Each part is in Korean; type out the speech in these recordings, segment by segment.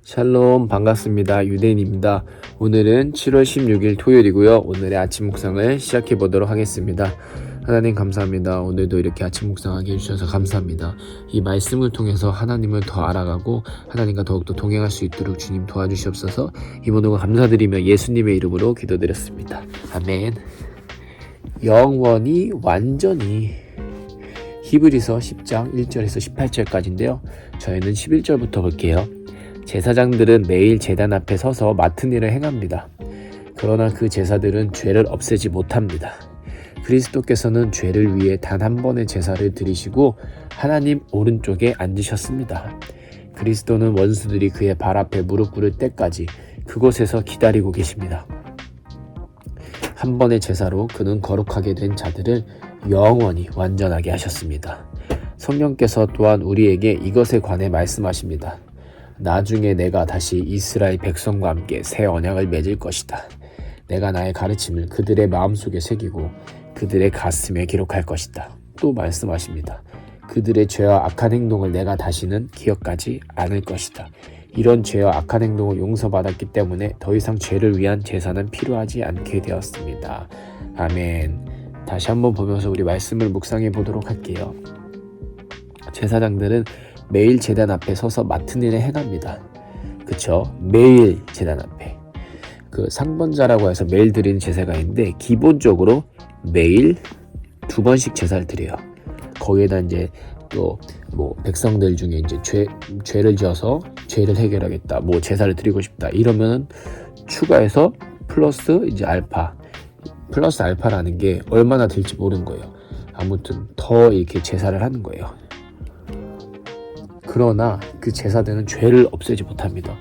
샬롬, 반갑습니다. 유대인입니다. 오늘은 7월 16일 토요일이고요. 오늘의 아침 묵상을 시작해 보도록 하겠습니다. 하나님 감사합니다. 오늘도 이렇게 아침 묵상하게 해주셔서 감사합니다. 이 말씀을 통해서 하나님을 더 알아가고 하나님과 더욱더 동행할 수 있도록 주님 도와주시옵소서. 이 모든 거 감사드리며 예수님의 이름으로 기도드렸습니다. 아멘. 영원히 완전히 히브리서 10장 1절에서 18절까지인데요. 저희는 11절부터 볼게요. 제사장들은 매일 제단 앞에 서서 맡은 일을 행합니다. 그러나 그 제사들은 죄를 없애지 못합니다. 그리스도께서는 죄를 위해 단 한 번의 제사를 드리시고 하나님 오른쪽에 앉으셨습니다. 그리스도는 원수들이 그의 발 앞에 무릎 꿇을 때까지 그곳에서 기다리고 계십니다. 한 번의 제사로 그는 거룩하게 된 자들을 영원히 완전하게 하셨습니다. 성령께서 또한 우리에게 이것에 관해 말씀하십니다. 나중에 내가 다시 이스라엘 백성과 함께 새 언약을 맺을 것이다. 내가 나의 가르침을 그들의 마음속에 새기고 그들의 가슴에 기록할 것이다. 또 말씀하십니다. 그들의 죄와 악한 행동을 내가 다시는 기억하지 않을 것이다. 이런 죄와 악한 행동을 용서받았기 때문에 더 이상 죄를 위한 제사는 필요하지 않게 되었습니다. 아멘. 다시 한번 보면서 우리 말씀을 묵상해 보도록 할게요. 제사장들은 매일 제단 앞에 서서 맡은 일을 행합니다. 그쵸? 매일 제단 앞에. 그 상번자라고 해서 매일 드리는 제사가 있는데 기본적으로 매일 2번씩 제사를 드려요. 거기에다 이제 또 뭐 백성들 중에 이제 죄를 지어서 죄를 해결하겠다, 뭐 제사를 드리고 싶다 이러면 추가해서 플러스 이제 알파, 플러스 알파라는 게 얼마나 될지 모르는 거예요. 아무튼 더 이렇게 제사를 하는 거예요. 그러나 그 제사들은 죄를 없애지 못합니다.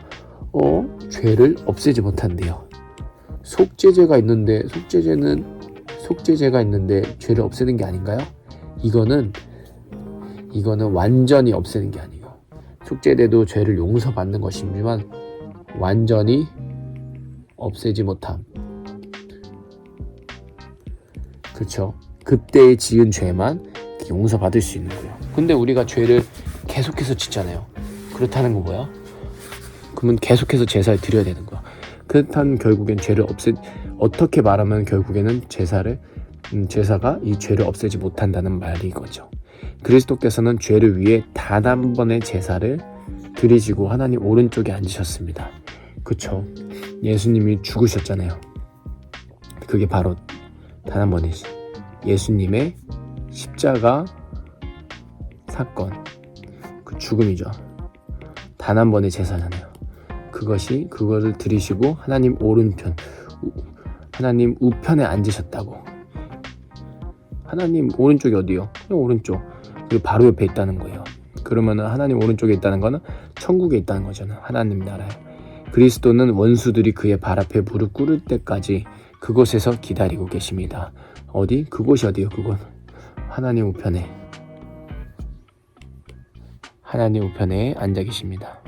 죄를 없애지 못한대요. 속죄제가 있는데 속죄제가 있는데 죄를 없애는 게 아닌가요? 이거는 완전히 없애는 게 아니에요. 속죄제도 죄를 용서받는 것이지만 완전히 없애지 못함. 그렇죠? 그때에 지은 죄만 용서받을 수 있는 거예요. 근데 우리가 죄를 계속해서 짓잖아요. 그렇다는 거 뭐야? 그러면 계속해서 제사를 드려야 되는 거야. 그렇다면 결국엔 죄를 어떻게 말하면 결국에는 제사가 이 죄를 없애지 못한다는 말이 거죠. 그리스도께서는 죄를 위해 단 한 번의 제사를 드리시고 하나님 오른쪽에 앉으셨습니다. 그쵸? 예수님이 죽으셨잖아요. 그게 바로 단 한 번이지. 예수님의 십자가 사건, 그 죽음이죠. 단 한 번의 제사잖아요. 그거를 드리시고 하나님 오른편, 하나님 우편에 앉으셨다고. 하나님 오른쪽이 어디요? 그냥 오른쪽. 그리고 바로 옆에 있다는 거예요. 그러면은 하나님 오른쪽에 있다는 거는 천국에 있다는 거잖아요. 하나님 나라에. 그리스도는 원수들이 그의 발 앞에 무릎 꿇을 때까지 그곳에서 기다리고 계십니다. 어디? 그곳이 어디요? 그건 하나님 우편에 앉아 계십니다.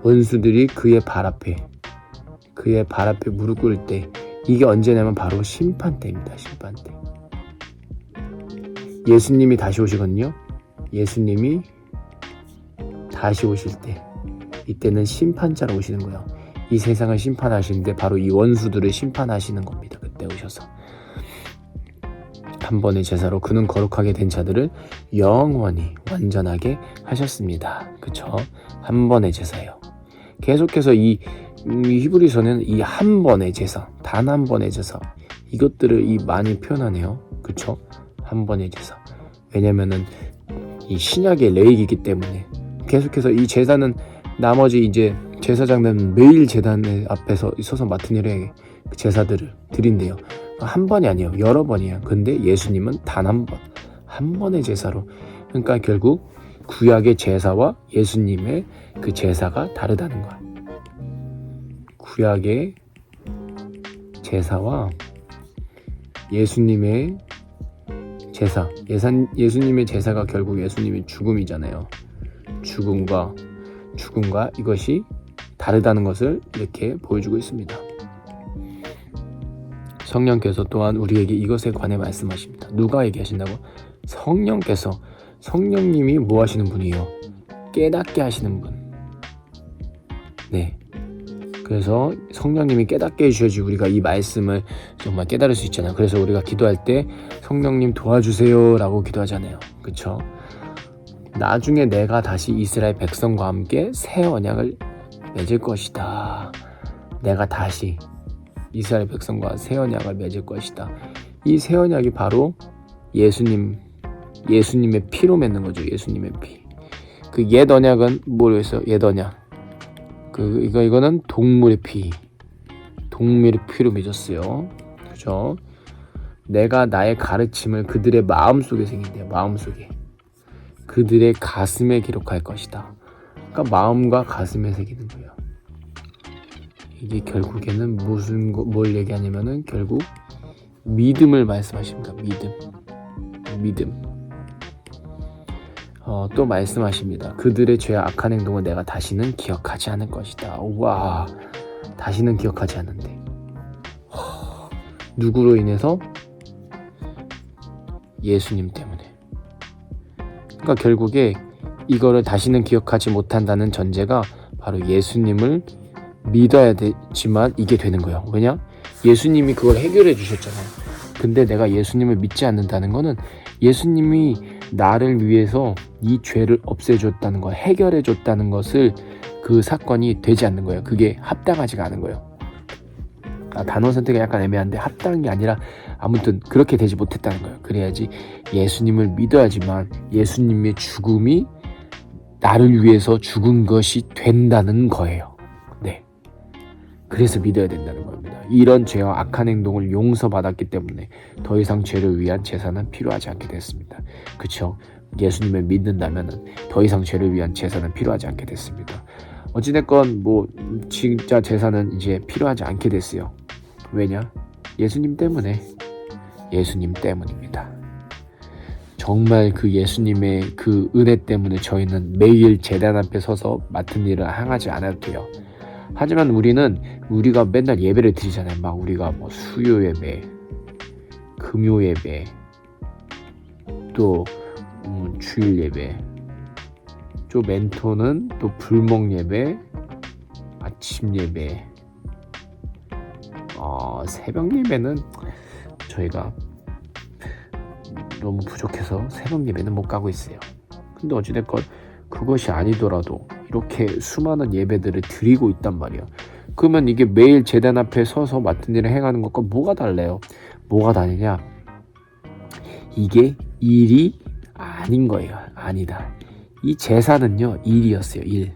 원수들이 그의 발 앞에 무릎 꿇을 때, 이게 언제냐면 바로 심판 때입니다. 심판 때. 예수님이 다시 오시거든요. 예수님이 다시 오실 때, 이때는 심판자로 오시는 거예요. 이 세상을 심판하시는데 바로 이 원수들을 심판하시는 겁니다. 그때 오셔서 한 번의 제사로 그는 거룩하게 된 자들을 영원히 완전하게 하셨습니다. 그쵸? 한 번의 제사예요. 계속해서 이 히브리서는 이 한 번의 제사, 단 한 번의 제사, 이것들을 많이 표현하네요. 그쵸? 한 번의 제사. 왜냐면은 이 신약의 레이기이기 때문에 계속해서 이 제사는 나머지 이제 제사장들은 매일 제단 앞에서 서서 맡은 일에 제사들을 드린대요. 한 번이 아니에요. 여러 번이에요. 근데 예수님은 단 한 번의 제사로. 그러니까 결국 구약의 제사와 예수님의 그 제사가 다르다는 거야. 구약의 제사와 예수님의 제사. 예수님의 제사가 결국 예수님의 죽음이잖아요. 죽음과 이것이 다르다는 것을 이렇게 보여주고 있습니다. 성령께서 또한 우리에게 이것에 관해 말씀하십니다. 누가 얘기하신다고? 성령께서 성령님이 뭐 하시는 분이에요? 깨닫게 하시는 분. 네. 그래서 성령님이 깨닫게 해주셔야지 우리가 이 말씀을 정말 깨달을 수 있잖아요. 그래서 우리가 기도할 때 성령님 도와주세요 라고 기도하잖아요. 그쵸? 나중에 내가 다시 이스라엘 백성과 함께 새 언약을 맺을 것이다. 내가 다시 이스라엘 백성과 새 언약을 맺을 것이다. 이 새 언약이 바로 예수님의 피로 맺는 거죠. 예수님의 피. 그 옛 언약은 뭐로 했어요? 옛 언약. 이거는 동물의 피로 맺었어요. 그죠? 내가 나의 가르침을 그들의 마음속에 새긴대요. 마음속에. 그들의 가슴에 기록할 것이다. 그러니까 마음과 가슴에 새기는 거예요. 이게 결국에는 뭘 얘기하냐면은 결국 믿음을 말씀하십니다. 믿음. 또 말씀하십니다. 그들의 죄와 악한 행동을 내가 다시는 기억하지 않을 것이다. 와, 다시는 기억하지 않는데. 누구로 인해서? 예수님 때문에. 그러니까 결국에 이거를 다시는 기억하지 못한다는 전제가 바로 예수님을 믿어야 되지만 이게 되는 거예요. 왜냐? 예수님이 그걸 해결해 주셨잖아요. 근데 내가 예수님을 믿지 않는다는 거는 예수님이 나를 위해서 이 죄를 없애줬다는 거, 해결해줬다는 것을 그 사건이 되지 않는 거예요. 그게 합당하지가 않은 거예요. 단어 선택이 약간 애매한데 합당한 게 아니라 아무튼 그렇게 되지 못했다는 거예요. 그래야지 예수님을 믿어야지만 예수님의 죽음이 나를 위해서 죽은 것이 된다는 거예요. 네. 그래서 믿어야 된다는 겁니다. 이런 죄와 악한 행동을 용서받았기 때문에 더 이상 죄를 위한 제사는 필요하지 않게 됐습니다. 그렇죠? 예수님을 믿는다면 더 이상 죄를 위한 제사는 필요하지 않게 됐습니다. 어찌됐건 진짜 제사는 이제 필요하지 않게 됐어요. 왜냐? 예수님 때문입니다. 정말 그 예수님의 그 은혜 때문에 저희는 매일 제단 앞에 서서 맡은 일을 행하지 않아도 돼요. 하지만 우리가 맨날 예배를 드리잖아요. 막 우리가 수요 예배, 금요 예배, 또 주일 예배, 또 멘토는 또 불목 예배, 아침 예배, 새벽 예배는 저희가 너무 부족해서 새벽 예배는 못 가고 있어요. 근데 어찌됐건 그것이 아니더라도 이렇게 수많은 예배들을 드리고 있단 말이에요. 그러면 이게 매일 제단 앞에 서서 맡은 일을 행하는 것과 뭐가 달라요? 뭐가 다르냐? 이게 일이 아닌 거예요. 아니다. 이 제사는요, 일이었어요. 일.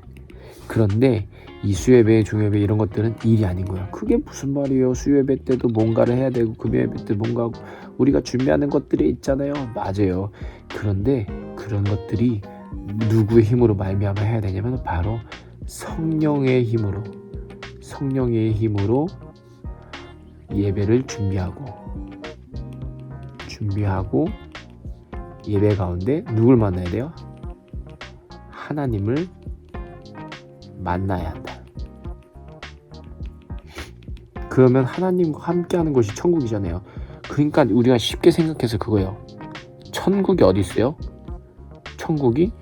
그런데 이 수예배, 중예배 이런 것들은 일이 아닌 거예요. 그게 무슨 말이에요? 수예배 때도 뭔가를 해야 되고 금요예배 때 뭔가 하고 우리가 준비하는 것들이 있잖아요. 맞아요. 그런데 그런 것들이 누구의 힘으로 말미암아 해야 되냐면 바로 성령의 힘으로 예배를 준비하고 예배 가운데 누굴 만나야 돼요? 하나님을 만나야 한다. 그러면 하나님과 함께하는 것이 천국이잖아요. 그러니까 우리가 쉽게 생각해서 그거예요. 천국이 어디 있어요? 천국이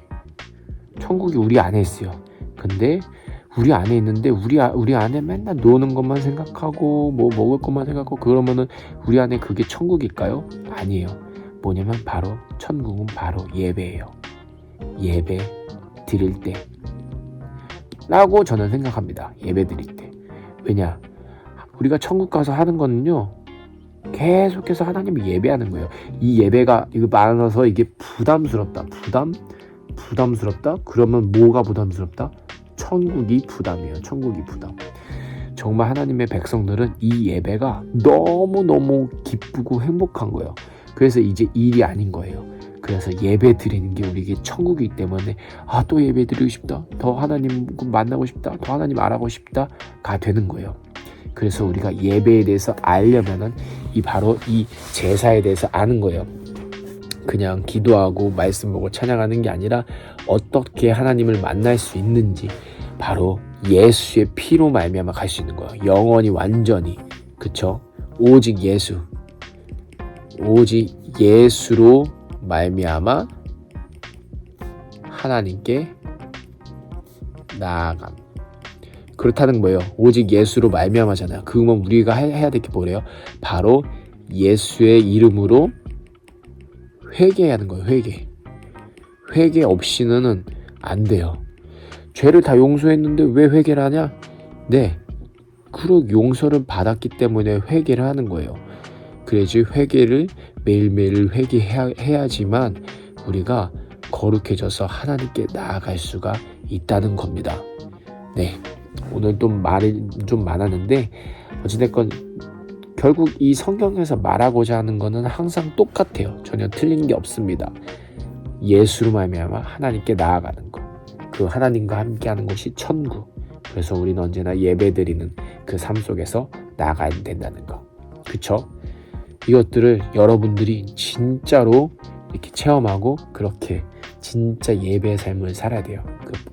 우리 안에 있어요. 근데 우리 안에 있는데 우리 안에 맨날 노는 것만 생각하고 먹을 것만 생각하고 그러면은 우리 안에 그게 천국일까요? 아니에요. 뭐냐면 바로 천국은 바로 예배예요. 예배 드릴 때 라고 저는 생각합니다. 예배 드릴 때. 왜냐? 우리가 천국 가서 하는 거는요, 계속해서 하나님을 예배하는 거예요. 이 예배가 이거 많아서 이게 부담스럽다. 부담스럽다? 그러면 뭐가 부담스럽다? 천국이 부담이에요. 천국이 부담. 정말 하나님의 백성들은 이 예배가 너무너무 기쁘고 행복한 거예요. 그래서 이제 일이 아닌 거예요. 그래서 예배 드리는 게 우리에게 천국이기 때문에 또 예배 드리고 싶다. 더 하나님 만나고 싶다. 더 하나님 알아보고 싶다가 되는 거예요. 그래서 우리가 예배에 대해서 알려면은 바로 이 제사에 대해서 아는 거예요. 그냥 기도하고 말씀 보고 찬양하는 게 아니라 어떻게 하나님을 만날 수 있는지 바로 예수의 피로 말미암아 갈 수 있는 거예요. 영원히 완전히. 그쵸? 오직 예수로 말미암아 하나님께 나아감. 그렇다는 거예요. 오직 예수로 말미암아잖아요. 그러면 우리가 해야 될 게 뭐래요? 바로 예수의 이름으로 회개하는 거예요. 회개 없이는 안 돼요. 죄를 다 용서했는데 왜 회개를 하냐? 네, 그런 용서를 받았기 때문에 회개를 하는 거예요. 그래야지 회개를 매일매일 회개해야지만 우리가 거룩해져서 하나님께 나아갈 수가 있다는 겁니다. 네, 오늘 또 말이 좀 많았는데 어찌됐건 결국 이 성경에서 말하고자 하는 거는 항상 똑같아요. 전혀 틀린 게 없습니다. 예수로 말미암아 하나님께 나아가는 것, 그 하나님과 함께하는 것이 천국. 그래서 우리는 언제나 예배드리는 그 삶 속에서 나아가야 된다는 거. 그쵸? 이것들을 여러분들이 진짜로 이렇게 체험하고 그렇게 진짜 예배의 삶을 살아야 돼요.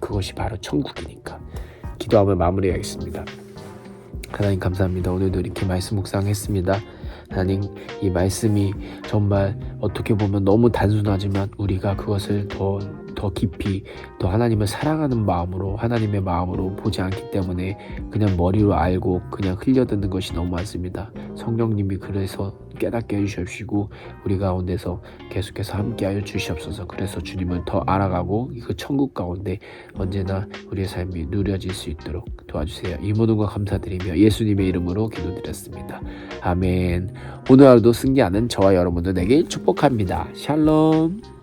그것이 바로 천국이니까. 기도하며 마무리하겠습니다. 하나님 감사합니다. 오늘도 이렇게 말씀 묵상했습니다. 하나님, 이 말씀이 정말 어떻게 보면 너무 단순하지만 우리가 그것을 더 깊이 더 하나님을 사랑하는 마음으로, 하나님의 마음으로 보지 않기 때문에 그냥 머리로 알고 그냥 흘려듣는 것이 너무 많습니다. 성령님이 그래서 깨닫게 해주시옵시고 우리 가운데서 계속해서 함께하여 주시옵소서. 그래서 주님을 더 알아가고 그 천국 가운데 언제나 우리의 삶이 누려질 수 있도록 도와주세요. 이 모든 것 감사드리며 예수님의 이름으로 기도드렸습니다. 아멘. 오늘 하루도 승리하는 저와 여러분들에게 축복합니다. 샬롬.